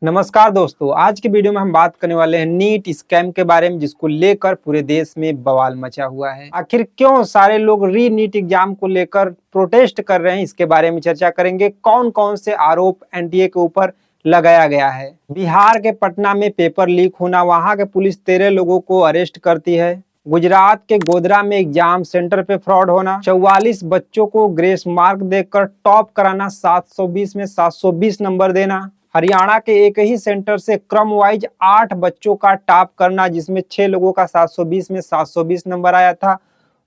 नमस्कार दोस्तों, आज की वीडियो में हम बात करने वाले हैं नीट स्कैम के बारे में, जिसको लेकर पूरे देश में बवाल मचा हुआ है। आखिर क्यों सारे लोग री नीट एग्जाम को लेकर प्रोटेस्ट कर रहे हैं, इसके बारे में चर्चा करेंगे। कौन कौन से आरोप एनटीए के ऊपर लगाया गया है। बिहार के पटना में पेपर लीक होना, वहां के पुलिस 13 लोगों को अरेस्ट करती है। गुजरात के गोधरा में एग्जाम सेंटर पे फ्रॉड होना, 44 बच्चों को ग्रेस मार्क देकर टॉप कराना, 720 में 720 नंबर देना। हरियाणा के एक ही सेंटर से क्रम वाइज 8 बच्चों का टॉप करना, जिसमें 6 लोगों का 720 में 720 नंबर आया था,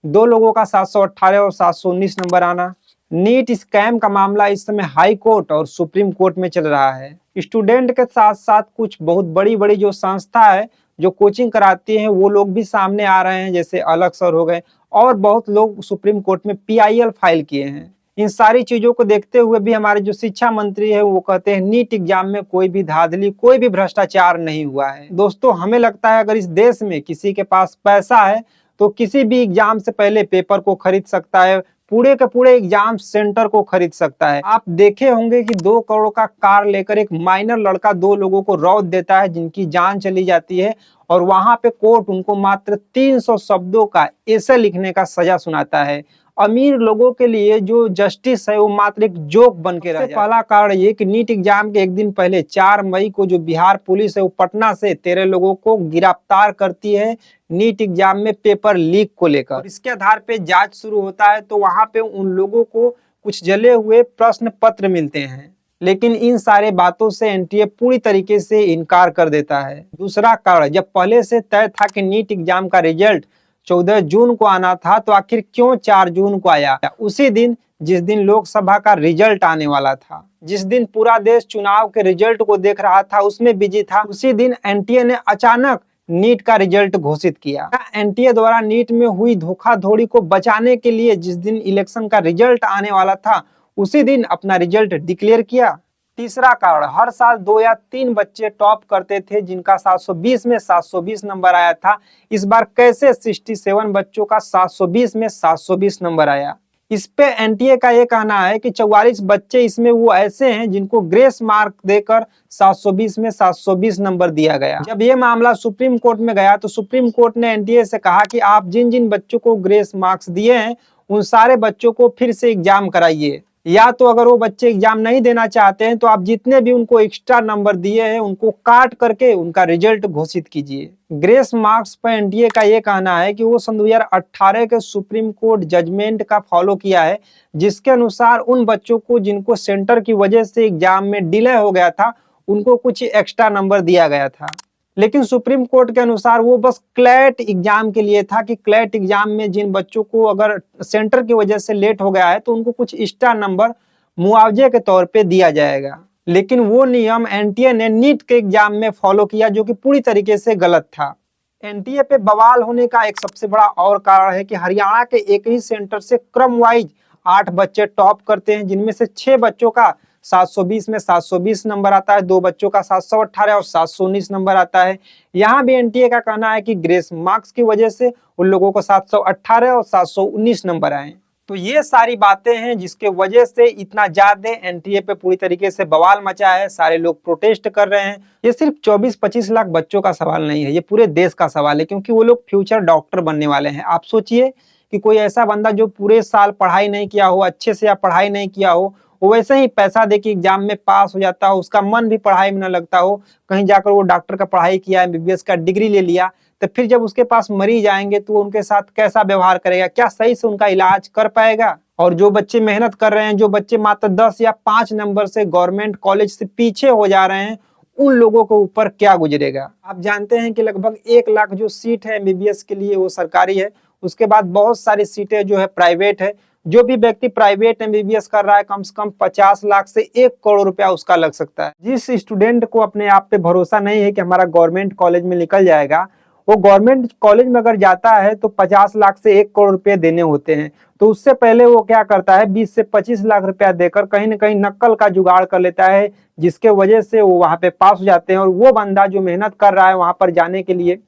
2 लोगों का 718 और 719 नंबर आना। नीट स्कैम का मामला इस समय हाई कोर्ट और सुप्रीम कोर्ट में चल रहा है। स्टूडेंट के साथ साथ कुछ बहुत बड़ी बड़ी जो संस्था है जो कोचिंग कराती हैं, वो लोग भी सामने आ रहे हैं, जैसे अलग सर हो गए, और बहुत लोग सुप्रीम कोर्ट में पीआईएल फाइल किए हैं। इन सारी चीजों को देखते हुए भी हमारे जो शिक्षा मंत्री है वो कहते हैं नीट एग्जाम में कोई भी धांधली, कोई भी भ्रष्टाचार नहीं हुआ है। दोस्तों, हमें लगता है अगर इस देश में किसी के पास पैसा है तो किसी भी एग्जाम से पहले पेपर को खरीद सकता है, पूरे के पूरे एग्जाम सेंटर को खरीद सकता है। आप देखे होंगे कि 2 करोड़ का कार लेकर एक माइनर लड़का 2 लोगों को रौंद देता है, जिनकी जान चली जाती है, और वहां पे कोर्ट उनको मात्र 300 शब्दों का एसे लिखने का सजा सुनाता है। अमीर लोगों के लिए जो जस्टिस है वो मात्र एक जोक बन के रह जाता है। पहला कारण ये कि नीट एग्जाम के एक दिन पहले 4 मई को जो बिहार पुलिस है वो पटना से 13 लोगों को गिरफ्तार करती है नीट एग्जाम में पेपर लीक को लेकर। इसके आधार पे जांच शुरू होता है, तो वहां पे उन लोगों को कुछ जले हुए प्रश्न पत्र मिलते हैं, लेकिन इन सारे बातों से एनटीए पूरी तरीके से इनकार कर देता है। दूसरा कारण, जब पहले से तय था कि नीट एग्जाम का रिजल्ट 14 जून को आना था, तो आखिर क्यों 4 जून को आया? उसी दिन जिस दिन लोकसभा का रिजल्ट आने वाला था, जिस दिन पूरा देश चुनाव के रिजल्ट को देख रहा था, उसमें बिजी था, उसी दिन एनटीए ने अचानक नीट का रिजल्ट घोषित किया। एनटीए द्वारा नीट में हुई धोखाधड़ी को बचाने के लिए जिस दिन इलेक्शन का रिजल्ट आने वाला था, उसी दिन अपना रिजल्ट डिक्लेयर किया। तीसरा कारण, हर साल 2 या 3 बच्चे टॉप करते थे, जिनका 720 में 720 नंबर आया था। इस बार कैसे 67 बच्चों का 720 में 720 नंबर आया? इस पे एनटीए का ये कहना है कि 44 बच्चे इसमें वो ऐसे हैं जिनको ग्रेस मार्क देकर 720 में 720 नंबर दिया गया। जब ये मामला सुप्रीम कोर्ट में गया, तो सुप्रीम कोर्ट ने एनटीए से कहा कि आप जिन जिन बच्चों को ग्रेस मार्क्स दिए हैं, उन सारे बच्चों को फिर से एग्जाम कराइए, या तो अगर वो बच्चे एग्जाम नहीं देना चाहते हैं तो आप जितने भी उनको एक्स्ट्रा नंबर दिए हैं उनको काट करके उनका रिजल्ट घोषित कीजिए। ग्रेस मार्क्स पर एनटीए का ये कहना है कि वो सन 2018 के सुप्रीम कोर्ट जजमेंट का फॉलो किया है, जिसके अनुसार उन बच्चों को जिनको सेंटर की वजह से एग्जाम में डिले हो गया था, उनको कुछ एक्स्ट्रा नंबर दिया गया था। लेकिन सुप्रीम कोर्ट के अनुसार वो बस क्लैट एग्जाम के लिए था कि क्लैट एग्जाम में जिन बच्चों को अगर सेंटर की वजह से लेट हो गया है तो उनको कुछ एक्स्ट्रा नंबर मुआवजे के तौर पे दिया जाएगा। लेकिन वो नियम एनटीए ने नीट के एग्जाम में फॉलो किया, जो कि पूरी तरीके से गलत था। एनटीए पे बवाल होने का एक सबसे बड़ा और कारण है कि हरियाणा के एक ही सेंटर से क्रम वाइज 8 बच्चे टॉप करते हैं, जिनमें से 6 बच्चों का 720 में 720 नंबर आता है, 2 बच्चों का 718 और 719 नंबर आता है। यहाँ भी एनटीए का कहना है कि ग्रेस मार्क्स की वजह से उन लोगों को 718 और 719 नंबर आए। तो ये सारी बातें हैं जिसके वजह से इतना ज्यादा एनटीए पे पूरी तरीके से बवाल मचा है, सारे लोग प्रोटेस्ट कर रहे हैं। ये सिर्फ 24-25 लाख बच्चों का सवाल नहीं है, ये पूरे देश का सवाल है, क्योंकि वो लोग फ्यूचर डॉक्टर बनने वाले हैं। आप सोचिए कि कोई ऐसा बंदा जो पूरे साल पढ़ाई नहीं किया हो, अच्छे से या पढ़ाई नहीं किया हो, वो वैसे ही पैसा दे के एग्जाम में पास हो जाता हो, उसका मन भी पढ़ाई में न लगता हो, कहीं जाकर वो डॉक्टर का पढ़ाई किया, एमबीबीएस का डिग्री ले लिया, तो फिर जब उसके पास मरीज आएंगे तो उनके साथ कैसा व्यवहार करेगा? क्या सही से उनका इलाज कर पाएगा? और जो बच्चे मेहनत कर रहे हैं, जो बच्चे मात्र 10 या 5 नंबर से गवर्नमेंट कॉलेज से पीछे हो जा रहे हैं, उन लोगों के ऊपर क्या गुजरेगा? आप जानते हैं कि लगभग 1 लाख जो सीट है एमबीबीएस के लिए वो सरकारी है, उसके बाद बहुत सारी सीटें जो है प्राइवेट है। जो भी व्यक्ति प्राइवेट एमबीबीएस कर रहा है, कम से कम 50 लाख से 1 करोड़ रुपया उसका लग सकता है। जिस स्टूडेंट को अपने आप पे भरोसा नहीं है कि हमारा गवर्नमेंट कॉलेज में निकल जाएगा, वो गवर्नमेंट कॉलेज में अगर जाता है तो 50 लाख से 1 करोड़ रुपए देने होते हैं, तो उससे पहले वो क्या करता है, 20 से 25 लाख रुपया देकर कहीं ना कहीं नक्कल का जुगाड़ कर लेता है, जिसके वजह से वो वहां पे पास हो जाते हैं। और वो बंदा जो मेहनत कर रहा है वहां पर जाने के लिए,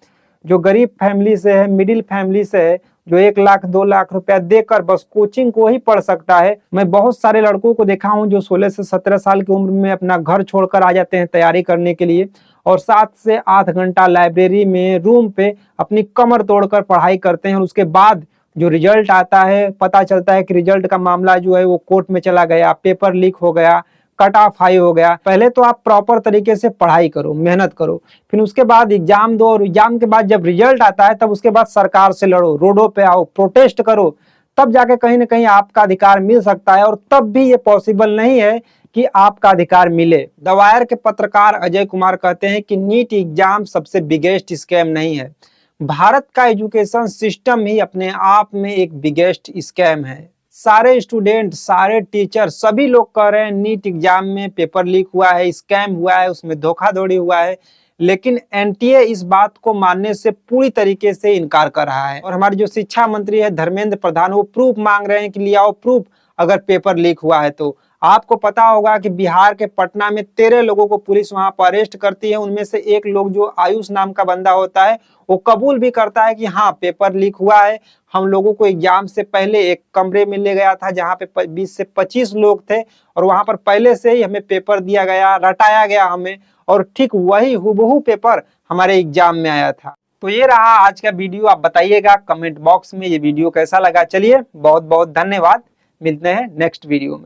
जो गरीब फैमिली से है, मिडिल फैमिली से है, जो 1 लाख 2 लाख रुपया देकर बस कोचिंग को ही पढ़ सकता है। मैं बहुत सारे लड़कों को देखा हूं जो 16 से 17 साल की उम्र में अपना घर छोड़कर आ जाते हैं तैयारी करने के लिए और 7 से 8 घंटा लाइब्रेरी में रूम पे अपनी कमर तोड़कर पढ़ाई करते हैं और उसके बाद जो रिजल्ट आता है पता चलता है कि रिजल्ट का मामला जो है वो कोर्ट में चला गया, पेपर लीक हो गया, कट ऑफ हाई हो गया। पहले तो आप प्रॉपर तरीके से पढ़ाई करो, मेहनत करो, फिर उसके बाद एग्जाम दो और एग्जाम के बाद जब रिजल्ट आता है तब उसके बाद सरकार से लड़ो, रोडों पे आओ, प्रोटेस्ट करो, तब जाके कहीं ना कहीं आपका अधिकार मिल सकता है। और तब भी ये पॉसिबल नहीं है कि आपका अधिकार मिले। द वायर के पत्रकार अजय कुमार कहते हैं कि नीट एग्जाम सबसे बिगेस्ट स्कैम नहीं है, भारत का एजुकेशन सिस्टम ही अपने आप में एक बिगेस्ट स्कैम है। सारे स्टूडेंट, सारे टीचर, सभी लोग कह रहे हैं नीट एग्जाम में पेपर लीक हुआ है, स्कैम हुआ है, उसमें धोखाधड़ी हुआ है, लेकिन एनटीए इस बात को मानने से पूरी तरीके से इनकार कर रहा है। और हमारे जो शिक्षा मंत्री है धर्मेंद्र प्रधान, वो प्रूफ मांग रहे हैं कि ले आओ प्रूफ अगर पेपर लीक हुआ है तो। आपको पता होगा कि बिहार के पटना में 13 लोगों को पुलिस वहां पर अरेस्ट करती है। उनमें से एक लोग जो आयुष नाम का बंदा होता है वो कबूल भी करता है कि हाँ पेपर लीक हुआ है, हम लोगों को एग्जाम से पहले एक कमरे में ले गया था जहाँ पे 20 से 25 लोग थे और वहां पर पहले से ही हमें पेपर दिया गया, रटाया गया हमें, और ठीक वही हुबहू पेपर हमारे एग्जाम में आया था। तो ये रहा आज का वीडियो। आप बताइएगा कमेंट बॉक्स में ये वीडियो कैसा लगा। चलिए बहुत बहुत धन्यवाद, मिलते हैं नेक्स्ट वीडियो में।